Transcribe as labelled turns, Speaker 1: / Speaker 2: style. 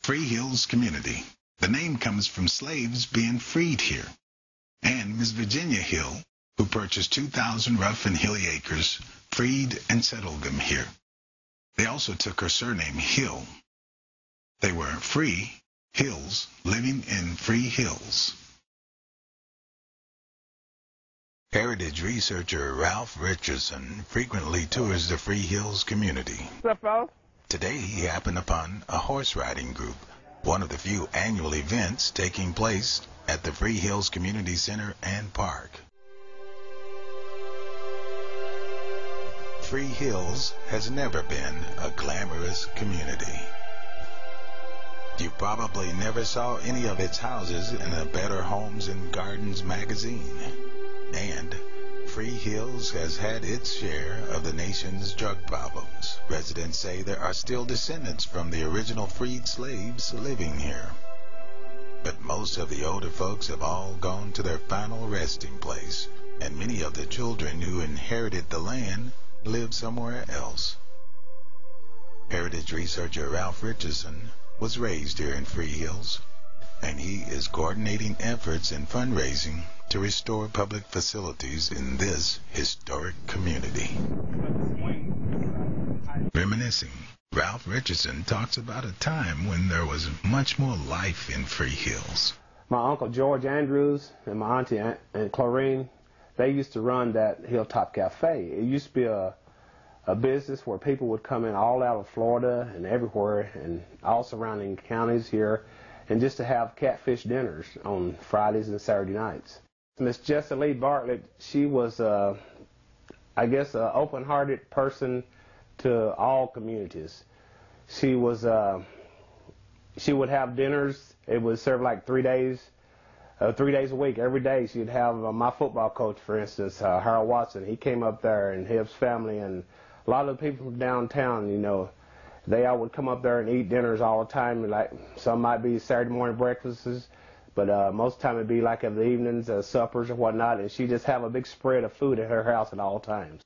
Speaker 1: Free Hills Community. The name comes from slaves being freed here. And Miss Virginia Hill, who purchased 2,000 rough and hilly acres, freed and settled them here. They also took her surname Hill. They were free hills living in free hills. Heritage researcher Ralph Richardson frequently tours the Free Hills community.
Speaker 2: What's up, fellas?
Speaker 1: Today he happened upon a horse riding group, one of the few annual events taking place at the Free Hills Community Center and Park. Free Hills has never been a glamorous community. You probably never saw any of its houses in a Better Homes and Gardens magazine. And Free Hills has had its share of the nation's drug problems. Residents say there are still descendants from the original freed slaves living here. But most of the older folks have all gone to their final resting place, and many of the children who inherited the land live somewhere else. Heritage researcher Ralph Richardson was raised here in Free Hills, and he is coordinating efforts and fundraising to restore public facilities in this historic community. Reminiscing, Ralph Richardson talks about a time when there was much more life in Free Hills.
Speaker 2: My Uncle George Andrews and my Auntie Aunt Chlorine, they used to run that Hilltop Cafe. It used to be a business where people would come in all out of Florida and everywhere and all surrounding counties here, and just to have catfish dinners on Fridays and Saturday nights. Miss Jessie Lee Bartlett, she was, I guess, an open-hearted person to all communities. She was, she would have dinners. It would serve like 3 days a week. Every day she'd have my football coach, for instance, Harold Watson. He came up there, and his family, and a lot of the people from downtown, you know, they all would come up there and eat dinners all the time. Like some might be Saturday morning breakfasts, but most of the time it'd be like in the evenings, suppers or whatnot. And she'd just have a big spread of food at her house at all times.